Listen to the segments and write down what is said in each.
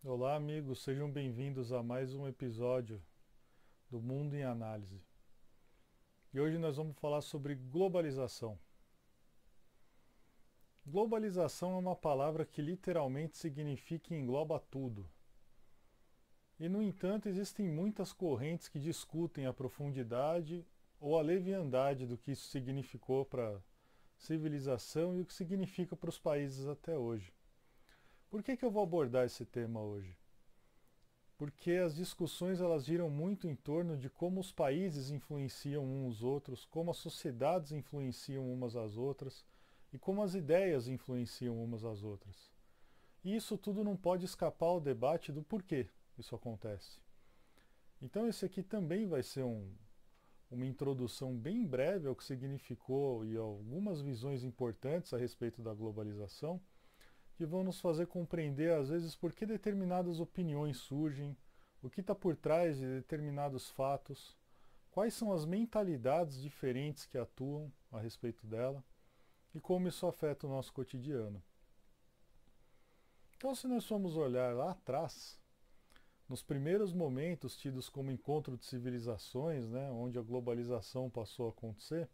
Olá, amigos, sejam bem-vindos a mais um episódio do Mundo em Análise. E hoje nós vamos falar sobre globalização. Globalização é uma palavra que literalmente significa e engloba tudo. E, no entanto, existem muitas correntes que discutem a profundidade ou a leviandade do que isso significou para a civilização e o que significa para os países até hoje. Por que eu vou abordar esse tema hoje? Porque as discussões elas giram muito em torno de como os países influenciam uns os outros, como as sociedades influenciam umas às outras e como as ideias influenciam umas às outras. E isso tudo não pode escapar ao debate do porquê isso acontece. Então esse aqui também vai ser uma introdução bem breve ao que significou e algumas visões importantes a respeito da globalização, que vão nos fazer compreender, às vezes, por que determinadas opiniões surgem, o que está por trás de determinados fatos, quais são as mentalidades diferentes que atuam a respeito dela e como isso afeta o nosso cotidiano. Então, se nós formos olhar lá atrás, nos primeiros momentos tidos como encontro de civilizações, né, onde a globalização passou a acontecer,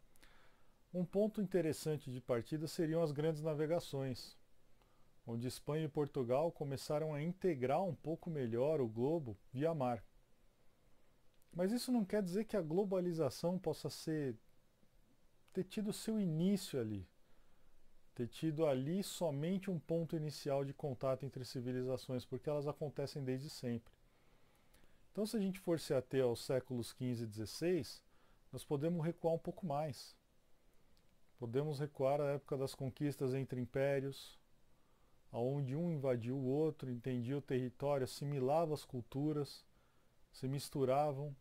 um ponto interessante de partida seriam as grandes navegações, onde Espanha e Portugal começaram a integrar um pouco melhor o globo via mar. Mas isso não quer dizer que a globalização possa ter tido seu início ali, ter tido ali somente um ponto inicial de contato entre civilizações, porque elas acontecem desde sempre. Então, se a gente for se ater aos séculos XV e XVI, nós podemos recuar um pouco mais. Podemos recuar à época das conquistas entre impérios, onde um invadia o outro, entendia o território, assimilava as culturas, se misturavam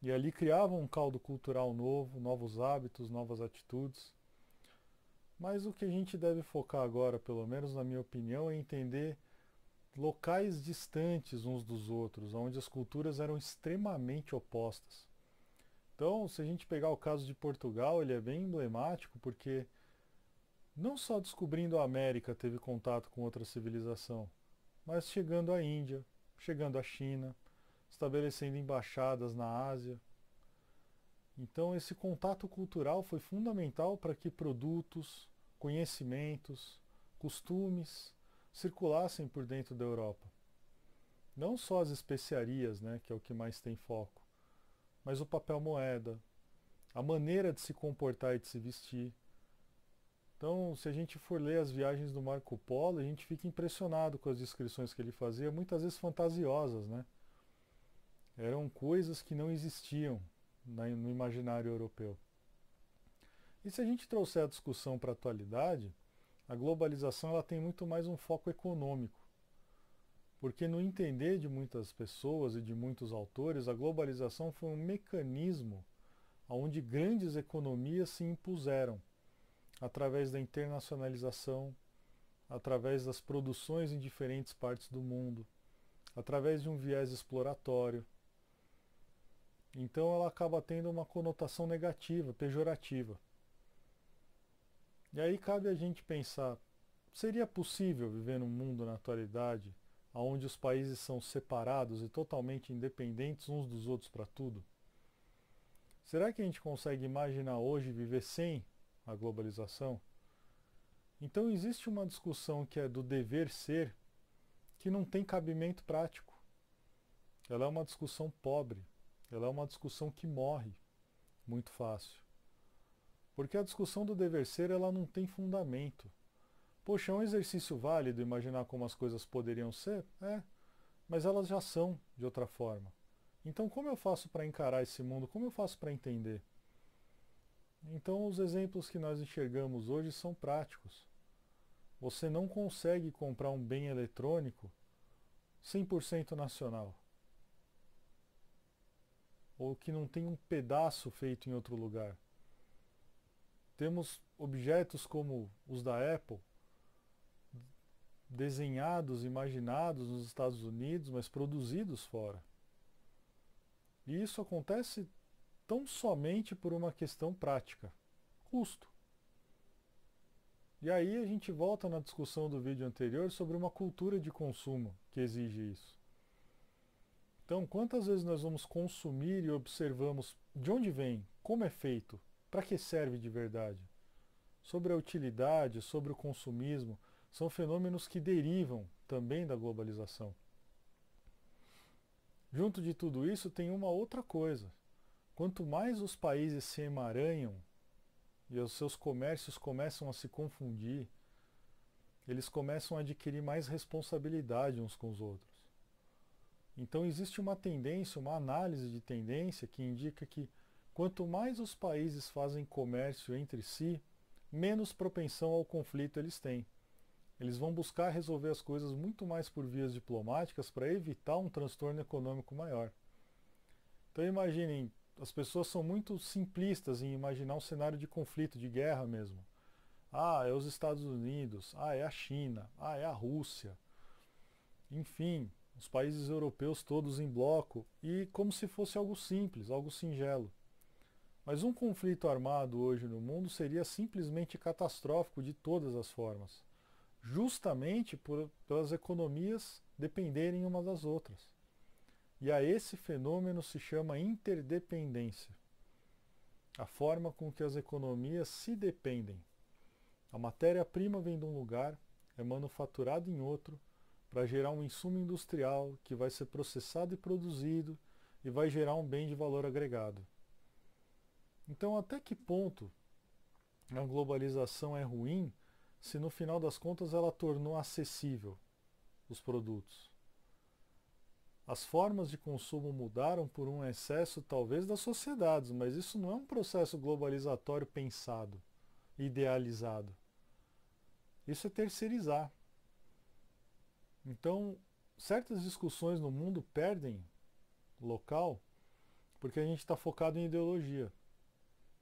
e ali criavam um caldo cultural novo, novos hábitos, novas atitudes. Mas o que a gente deve focar agora, pelo menos na minha opinião, é entender locais distantes uns dos outros, onde as culturas eram extremamente opostas. Então, se a gente pegar o caso de Portugal, ele é bem emblemático porque não só descobrindo a América teve contato com outra civilização, mas chegando à Índia, chegando à China, estabelecendo embaixadas na Ásia. Então, esse contato cultural foi fundamental para que produtos, conhecimentos, costumes circulassem por dentro da Europa. Não só as especiarias, né, que é o que mais tem foco, mas o papel moeda, a maneira de se comportar e de se vestir. Então, se a gente for ler as viagens do Marco Polo, a gente fica impressionado com as descrições que ele fazia, muitas vezes fantasiosas, né? Eram coisas que não existiam no imaginário europeu. E se a gente trouxer a discussão para a atualidade, a globalização ela tem muito mais um foco econômico. Porque no entender de muitas pessoas e de muitos autores, a globalização foi um mecanismo onde grandes economias se impuseram através da internacionalização, através das produções em diferentes partes do mundo, através de um viés exploratório. Então ela acaba tendo uma conotação negativa, pejorativa. E aí cabe a gente pensar, seria possível viver num mundo na atualidade onde os países são separados e totalmente independentes uns dos outros para tudo? Será que a gente consegue imaginar hoje viver sem a globalização? Então existe uma discussão que é do dever ser que não tem cabimento prático. Ela é uma discussão pobre. Ela é uma discussão que morre muito fácil. Porque a discussão do dever ser ela não tem fundamento. Poxa, é um exercício válido imaginar como as coisas poderiam ser? É, mas elas já são de outra forma. Então como eu faço para encarar esse mundo? Como eu faço para entender? Então os exemplos que nós enxergamos hoje são práticos. Você não consegue comprar um bem eletrônico 100% nacional, ou que não tem um pedaço feito em outro lugar. Temos objetos como os da Apple, desenhados, imaginados nos Estados Unidos, mas produzidos fora. E isso acontece tão somente por uma questão prática: custo. E aí a gente volta na discussão do vídeo anterior sobre uma cultura de consumo que exige isso. Então, quantas vezes nós vamos consumir e observamos de onde vem, como é feito, para que serve de verdade? Sobre a utilidade, sobre o consumismo, são fenômenos que derivam também da globalização. Junto de tudo isso tem uma outra coisa. Quanto mais os países se emaranham e os seus comércios começam a se confundir, eles começam a adquirir mais responsabilidade uns com os outros. Então existe uma tendência, uma análise de tendência que indica que quanto mais os países fazem comércio entre si, menos propensão ao conflito eles têm. Eles vão buscar resolver as coisas muito mais por vias diplomáticas para evitar um transtorno econômico maior. Então imaginem, as pessoas são muito simplistas em imaginar um cenário de conflito, de guerra mesmo. Ah, é os Estados Unidos, ah, é a China, ah, é a Rússia. Enfim, os países europeus todos em bloco e como se fosse algo simples, algo singelo. Mas um conflito armado hoje no mundo seria simplesmente catastrófico de todas as formas, justamente pelas economias dependerem umas das outras. E a esse fenômeno se chama interdependência. A forma com que as economias se dependem. A matéria-prima vem de um lugar, é manufaturada em outro, para gerar um insumo industrial que vai ser processado e produzido e vai gerar um bem de valor agregado. Então, até que ponto a globalização é ruim se no final das contas ela tornou acessível os produtos? As formas de consumo mudaram por um excesso talvez das sociedades, mas isso não é um processo globalizatório pensado, idealizado. Isso é terceirizar. Então, certas discussões no mundo perdem local porque a gente está focado em ideologia.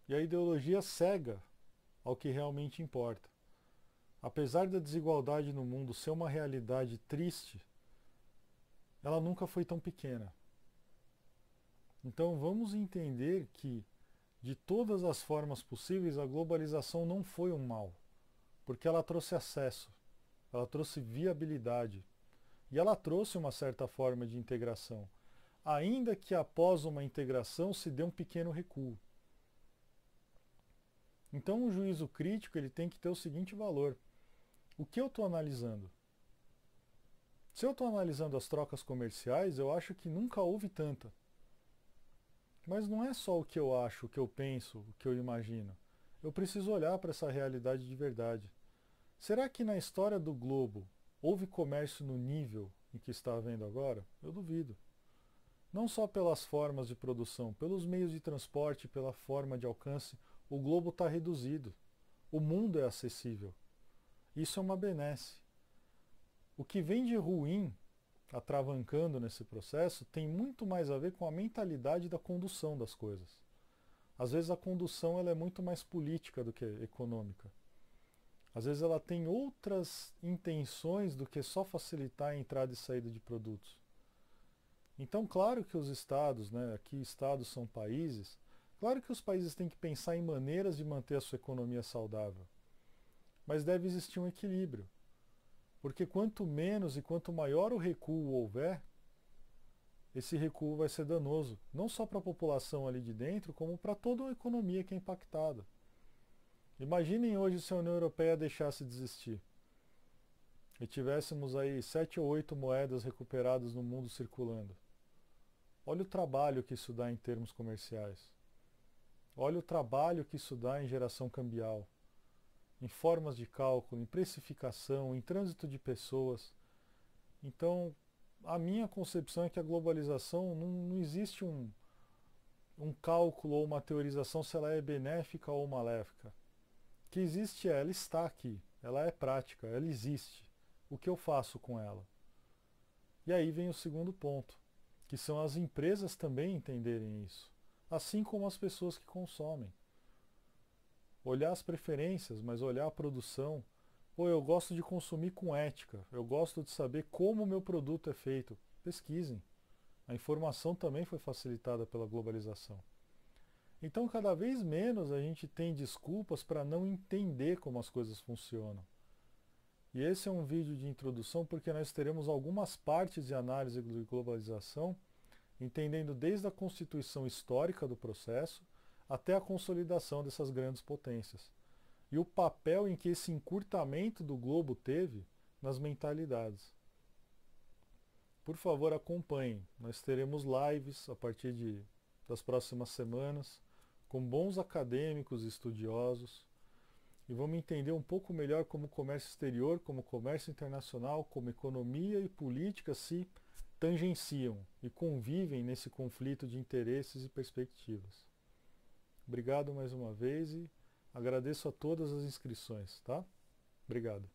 E a ideologia cega ao que realmente importa. Apesar da desigualdade no mundo ser uma realidade triste, ela nunca foi tão pequena. Então vamos entender que, de todas as formas possíveis, a globalização não foi um mal, porque ela trouxe acesso, ela trouxe viabilidade e ela trouxe uma certa forma de integração, ainda que após uma integração se dê um pequeno recuo. Então o juízo crítico ele tem que ter o seguinte valor: o que eu estou analisando? Se eu estou analisando as trocas comerciais, eu acho que nunca houve tanta. Mas não é só o que eu acho, o que eu penso, o que eu imagino. Eu preciso olhar para essa realidade de verdade. Será que na história do globo houve comércio no nível em que está havendo agora? Eu duvido. Não só pelas formas de produção, pelos meios de transporte, pela forma de alcance, o globo está reduzido. O mundo é acessível. Isso é uma benesse. O que vem de ruim, atravancando nesse processo, tem muito mais a ver com a mentalidade da condução das coisas. Às vezes a condução ela é muito mais política do que econômica. Às vezes ela tem outras intenções do que só facilitar a entrada e saída de produtos. Então, claro que os estados, né, aqui estados são países, claro que os países têm que pensar em maneiras de manter a sua economia saudável. Mas deve existir um equilíbrio. Porque quanto menos e quanto maior o recuo houver, esse recuo vai ser danoso, não só para a população ali de dentro, como para toda a economia que é impactada. Imaginem hoje se a União Europeia deixasse de existir e tivéssemos aí 7 ou 8 moedas recuperadas no mundo circulando. Olha o trabalho que isso dá em termos comerciais. Olha o trabalho que isso dá em geração cambial, em formas de cálculo, em precificação, em trânsito de pessoas. Então, a minha concepção é que a globalização não existe um cálculo ou uma teorização se ela é benéfica ou maléfica. O que existe é, ela está aqui, ela é prática, ela existe. O que eu faço com ela? E aí vem o segundo ponto, que são as empresas também entenderem isso, assim como as pessoas que consomem. Olhar as preferências, mas olhar a produção. Pô, eu gosto de consumir com ética, eu gosto de saber como o meu produto é feito. Pesquisem. A informação também foi facilitada pela globalização. Então, cada vez menos a gente tem desculpas para não entender como as coisas funcionam. E esse é um vídeo de introdução porque nós teremos algumas partes de análise de globalização, entendendo desde a constituição histórica do processo até a consolidação dessas grandes potências. E o papel em que esse encurtamento do globo teve nas mentalidades. Por favor, acompanhem. Nós teremos lives a partir das próximas semanas, com bons acadêmicos e estudiosos, e vamos entender um pouco melhor como o comércio exterior, como o comércio internacional, como economia e política se tangenciam e convivem nesse conflito de interesses e perspectivas. Obrigado mais uma vez e agradeço a todas as inscrições, tá? Obrigado.